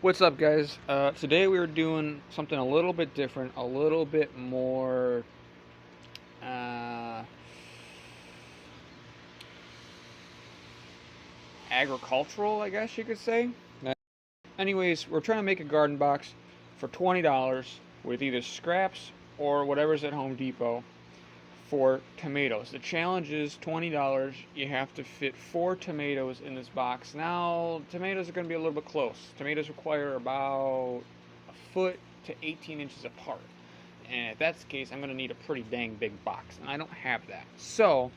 What's up, guys? Today we were doing something a little bit different, a little bit more uh, agricultural, I guess you could say. Anyways, we're trying to make a garden box for $20 with either scraps or whatever's at Home Depot for tomatoes. The challenge is $20. You have to fit 4 tomatoes in this box. Now, tomatoes are going to be a little bit close. Tomatoes require about a foot to 18 inches apart. And if that's the case, I'm going to need a pretty dang big box. And I don't have that. So,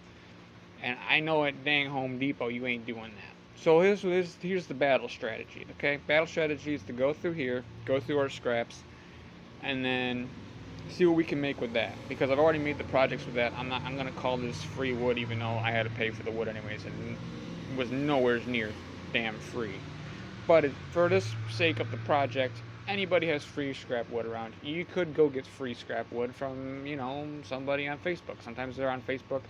and I know at dang Home Depot you ain't doing that. So here's the battle strategy, okay? Battle strategy is to go through here, go through our scraps, and then see what we can make with that. Because I've already made the projects with that. I'm gonna call this free wood, even though I had to pay for the wood anyways, and it was nowhere near damn free. But for this sake of the project, anybody has free scrap wood around. You could go get free scrap wood from, somebody on Facebook. Sometimes they're on Facebook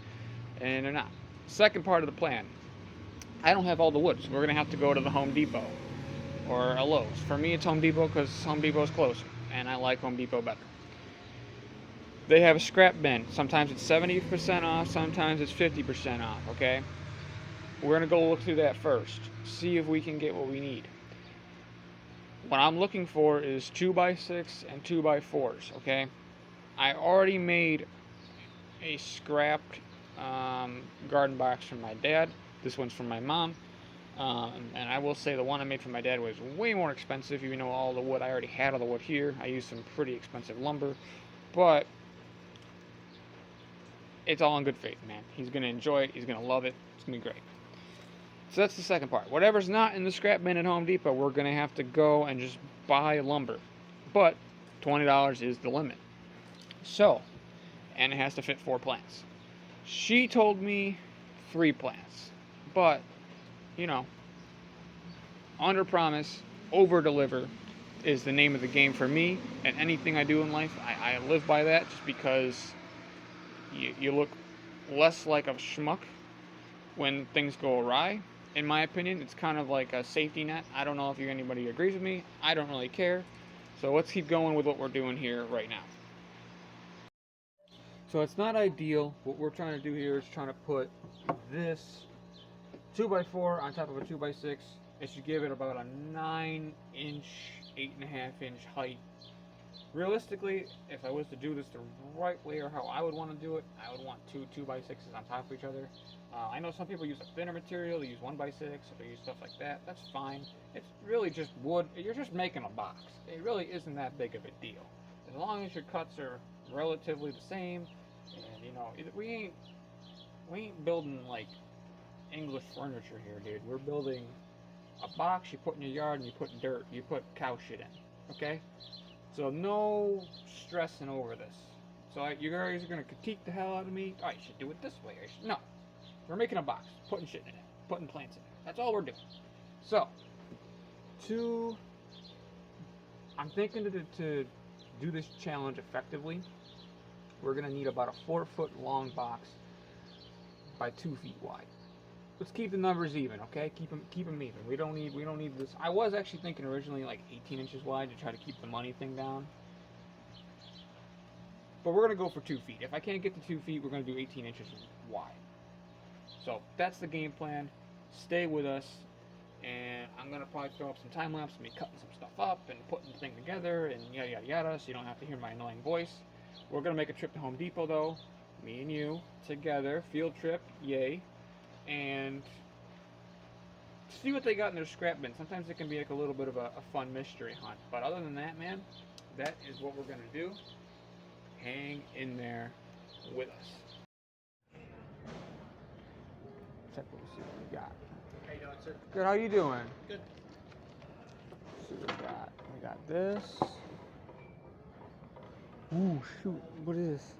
and they're not. Second part of the plan, I don't have all the wood, so we're going to have to go to the Home Depot or a Lowe's. For me, it's Home Depot because Home Depot is closer, and I like Home Depot better. They have a scrap bin. Sometimes it's 70% off, sometimes it's 50% off, okay? We're going to go look through that first, see if we can get what we need. What I'm looking for is 2x6 and 2x4s, okay? I already made a scrapped garden box for my dad. This one's from my mom. And I will say the one I made for my dad was way more expensive, even though all the wood, I already had all the wood here. I used some pretty expensive lumber. But it's all in good faith, man. He's going to enjoy it. He's going to love it. It's going to be great. So that's the second part. Whatever's not in the scrap bin at Home Depot, we're going to have to go and just buy lumber. But $20 is the limit. So, and it has to fit 4 plants. She told me 3 plants. But, under promise, over deliver is the name of the game for me. And anything I do in life, I live by that, just because you look less like a schmuck when things go awry. In my opinion, it's kind of like a safety net. I don't know if anybody agrees with me. I don't really care. So let's keep going with what we're doing here right now. So it's not ideal. What we're trying to do here is trying to put this 2x4 on top of a 2x6. It should give it about a 9-inch, 8.5-inch height. Realistically, if I was to do this the right way, or how I would want to do it, I would want 2x6s on top of each other. I know some people use a thinner material, they use 1x6, or they use stuff like that. That's fine. It's really just wood. You're just making a box. It really isn't that big of a deal. As long as your cuts are relatively the same, and we ain't building like English furniture here, dude. We're building a box you put in your yard, and you put dirt, you put cow shit in, okay? So no stressing over this. So you guys are gonna critique the hell out of me. Oh, you should do it this way. No, we're making a box, putting shit in it, putting plants in it. That's all we're doing. So, I'm thinking to do this challenge effectively, we're gonna need about a 4-foot long box by 2 feet wide. Let's keep the numbers even, okay? Keep them even. We don't need this. I was actually thinking originally like 18 inches wide to try to keep the money thing down. But we're gonna go for 2 feet. If I can't get to 2 feet, we're gonna do 18 inches wide. So that's the game plan. Stay with us, and I'm gonna probably throw up some time lapse of me cutting some stuff up and putting the thing together and yada yada yada, so you don't have to hear my annoying voice. We're gonna make a trip to Home Depot though, me and you together, field trip, yay. And see what they got in their scrap bin. Sometimes it can be like a little bit of a fun mystery hunt. But other than that, man, that is what we're going to do. Hang in there with us. Check what we see what we got. How you doing, sir? Good, how you doing? Good. Let's see what we got. We got this. Ooh, shoot. What is this?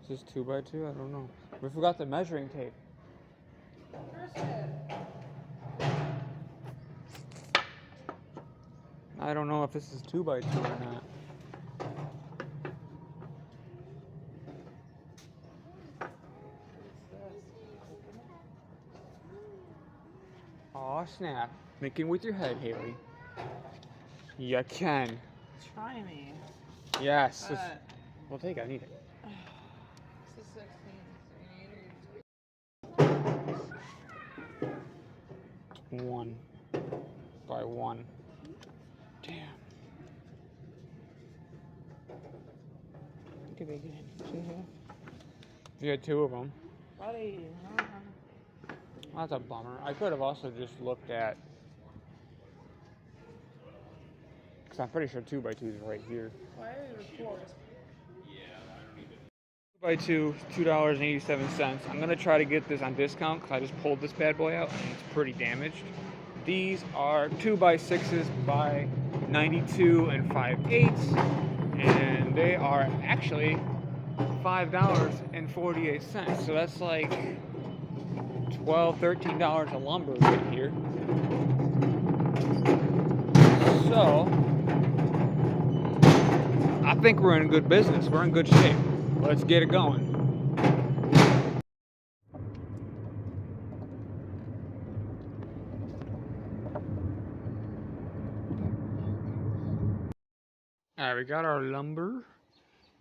Is this 2x2? I don't know. We forgot the measuring tape. I don't know if this is 2x2 or not. Oh, snap. Thinking with your head, Haley. You can. Try me. Yes. We'll take it. I need it. This is 16. So you need 1 by 1. Damn. Look at they get in. You had 2 of them. Buddy. Well, that's a bummer. I could have also just looked at, because I'm pretty sure 2 by 2 is right here. Why are you recording? 2 by 2, $2.87. I'm gonna try to get this on discount because I just pulled this bad boy out and it's pretty damaged. These are 2 by 6s by 92 and 5/8, and they are actually $5.48. So that's like $12, $13 a lumber right here. So I think we're in good business. We're in good shape. Let's get it going. Alright, we got our lumber,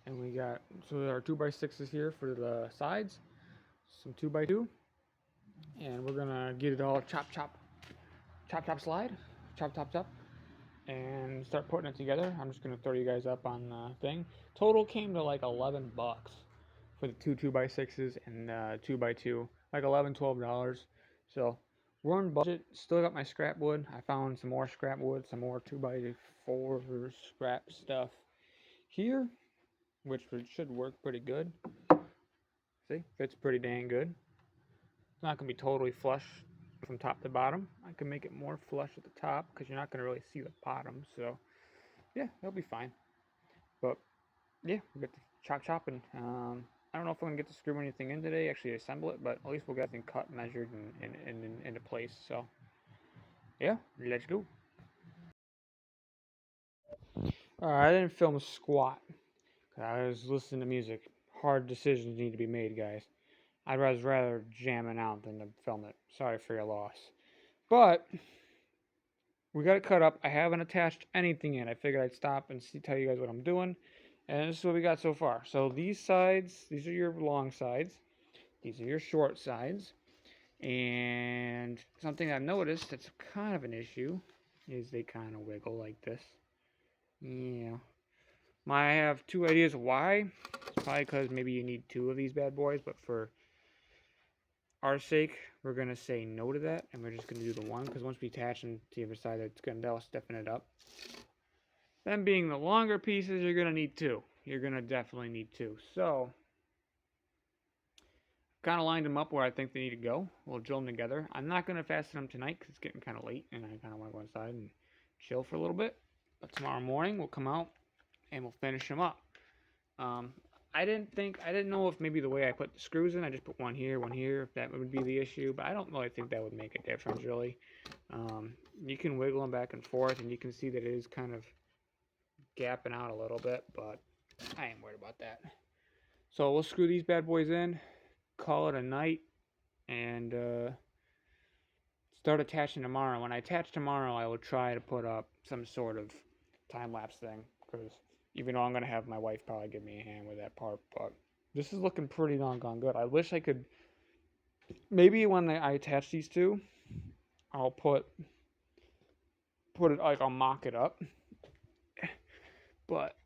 and we got, so our 2 by 6s here for the sides, some 2 by 2, and we're gonna get it all chop, slide, chop, and start putting it together. I'm just gonna throw you guys up on the thing. Total came to like $11 for the 2 by 6s and 2 by 2, like $11, $12. So we're on budget. Still got my scrap wood. I found some more scrap wood, some more 2 by 4 scrap stuff here, which should work pretty good. See, fits pretty dang good. It's not gonna be totally flush from top to bottom. I can make it more flush at the top because you're not gonna really see the bottom. So yeah, that'll be fine. But yeah, we'll get the chopping. I don't know if I'm gonna get to screw anything in today, actually assemble it, but at least we'll get everything cut, measured, and into place. So yeah, let's go. Alright, I didn't film a squat. I was listening to music. Hard decisions need to be made, guys. I'd rather jamming out than to film it. Sorry for your loss. But we got it cut up. I haven't attached anything in. I figured I'd stop and tell you guys what I'm doing. And this is what we got so far. So these sides, these are your long sides. These are your short sides. And something I've noticed that's kind of an issue is they kind of wiggle like this. Yeah. I have 2 ideas why. It's probably because maybe you need 2 of these bad boys, but for our sake, we're going to say no to that, and we're just going to do the one, because once we attach them to the other side, that'll stiffen it up. Them being the longer pieces, you're going to need 2. You're going to definitely need 2. So, kind of lined them up where I think they need to go. We'll drill them together. I'm not going to fasten them tonight, because it's getting kind of late, and I kind of want to go inside and chill for a little bit. But tomorrow morning, we'll come out, and we'll finish them up. I didn't know if maybe the way I put the screws in, I just put one here, if that would be the issue, but I don't really think that would make a difference, really. You can wiggle them back and forth, and you can see that it is kind of gapping out a little bit, but I ain't worried about that. So we'll screw these bad boys in, call it a night, and start attaching tomorrow. When I attach tomorrow, I will try to put up some sort of time-lapse thing, because even though I'm going to have my wife probably give me a hand with that part, but this is looking pretty doggone good. I wish I could, maybe when I attach these two, I'll put it, like I'll mock it up, but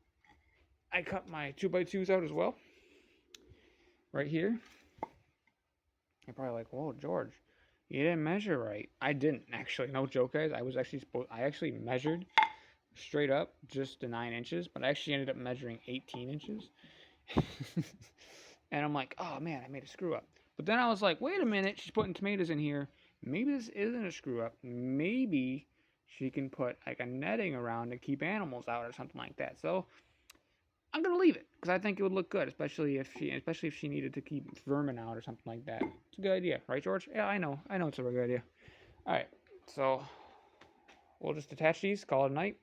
I cut my 2x2s out as well, right here. You're probably like, whoa, George, you didn't measure right. I didn't, actually, no joke, guys. I actually measured straight up just the 9 inches, but I actually ended up measuring 18 inches. And I'm like, oh man, I made a screw up. But then I was like, wait a minute, she's putting tomatoes in here. Maybe this isn't a screw up. Maybe she can put like a netting around to keep animals out or something like that. So I'm gonna leave it because I think it would look good, especially if she needed to keep vermin out or something like that. It's a good idea, right, George? Yeah, I know it's a very good idea. All right, so we'll just attach these, call it a night.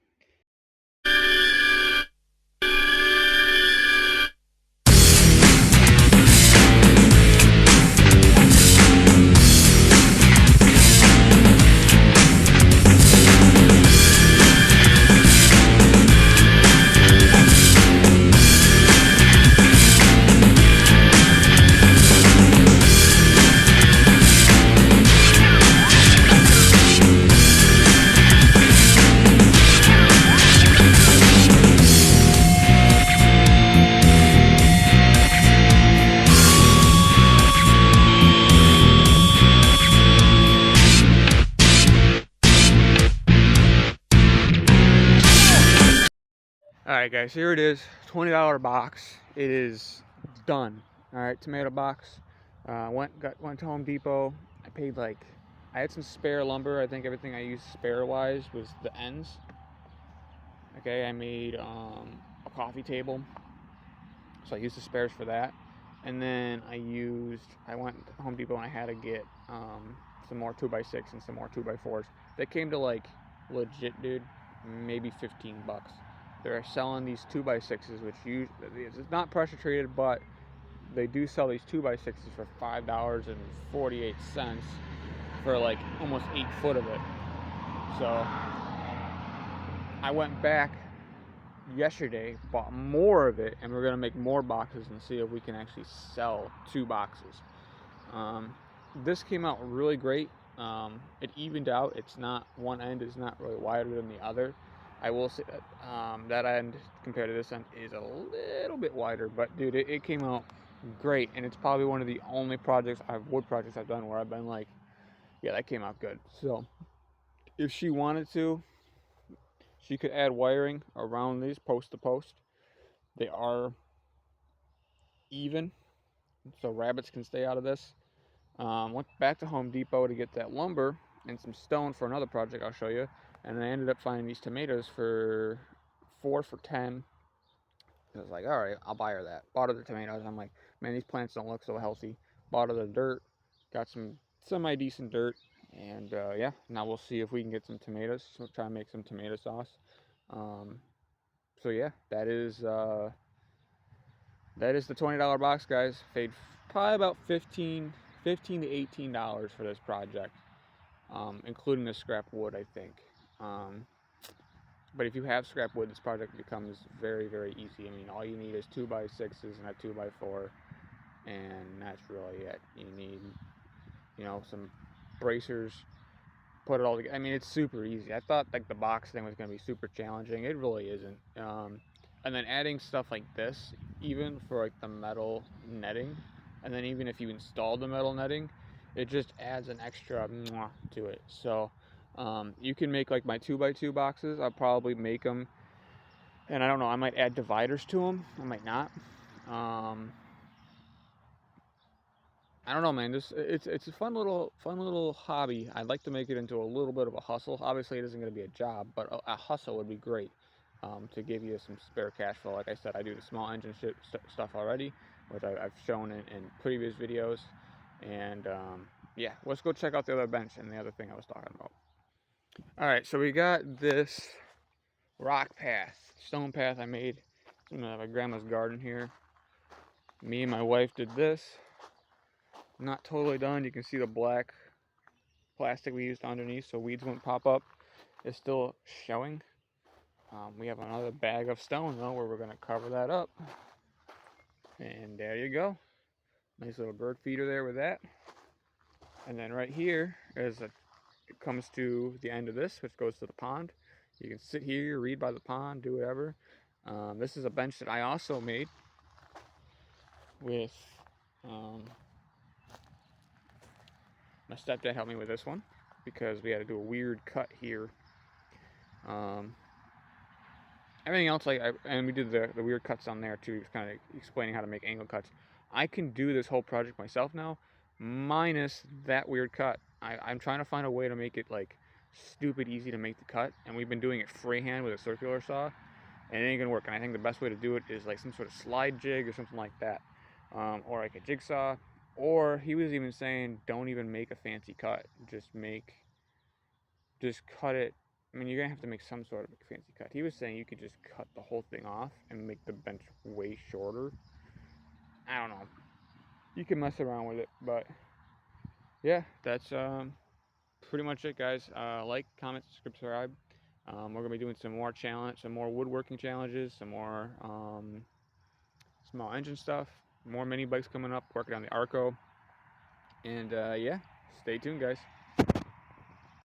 Alright guys, here it is, $20 box. It is done. Alright, tomato box. Went to Home Depot. I paid I had some spare lumber. I think everything I used spare wise was the ends. Okay, I made a coffee table. So I used the spares for that. And then I went to Home Depot and I had to get some more 2x6 and some more 2x4s. They came to legit, dude, maybe 15 bucks. They're selling these 2x6s, which it's not pressure treated, but they do sell these 2x6s for $5.48 for almost 8 foot of it. So I went back yesterday, bought more of it, and we're gonna make more boxes and see if we can actually sell 2 boxes. This came out really great. It evened out. It's not, one end is not really wider than the other. I will say that that end compared to this end is a little bit wider, but dude, it came out great, and it's probably one of the only wood projects I've done where I've been like, yeah, that came out good. So if she wanted to, she could add wiring around these post to post. They are even, so rabbits can stay out of this. Went back to Home Depot to get that lumber and some stone for another project I'll show you. And I ended up finding these tomatoes for 4 for $10. I was like, all right, I'll buy her that. Bought her the tomatoes. I'm like, man, these plants don't look so healthy. Bought her the dirt. Got some semi-decent dirt. And yeah, now we'll see if we can get some tomatoes. So we'll try and make some tomato sauce. So yeah, that is the $20 box, guys. Paid probably about $15 to $18 for this project, including the scrap wood, I think. But if you have scrap wood, this project becomes very, very easy. I mean, all you need is 2x6s and a 2x4, and that's really it. You need, some bracers. Put it all together. I mean, it's super easy. I thought the box thing was going to be super challenging. It really isn't. And then adding stuff like this, even for the metal netting, and then even if you install the metal netting, it just adds an extra mwah to it. So you can make my 2x2 boxes. I'll probably make them, and I don't know, I might add dividers to them. I might not. I don't know, man. It's a fun little hobby. I'd like to make it into a little bit of a hustle. Obviously, it isn't going to be a job, but a hustle would be great to give you some spare cash flow. Like I said, I do the small engine stuff already, which I've shown in previous videos. And yeah, let's go check out the other bench and the other thing I was talking about. All right, so we got this rock path, stone path I made. It's in my grandma's garden here. Me and my wife did this. Not totally done. You can see the black plastic we used underneath so weeds won't pop up. It's still showing. We have another bag of stone though where we're going to cover that up. And there you go. Nice little bird feeder there with that. And then right here it comes to the end of this, which goes to the pond. You can sit here, read by the pond, do whatever. This is a bench that I also made with my stepdad helped me with this one because we had to do a weird cut here. Everything else, and we did the weird cuts on there too. He was kind of explaining how to make angle cuts. I can do this whole project myself now, minus that weird cut. I'm trying to find a way to make it stupid easy to make the cut, and we've been doing it freehand with a circular saw, and it ain't gonna work. And I think the best way to do it is some sort of slide jig or something like that, or a jigsaw. Or he was even saying, don't even make a fancy cut. Just cut it. I mean, you're going to have to make some sort of a fancy cut. He was saying you could just cut the whole thing off and make the bench way shorter. I don't know. You can mess around with it, but yeah, that's pretty much it, guys. Like, comment, subscribe. We're going to be doing some more woodworking challenges, some more small engine stuff. More mini bikes coming up, working on the Arco. And yeah, stay tuned, guys.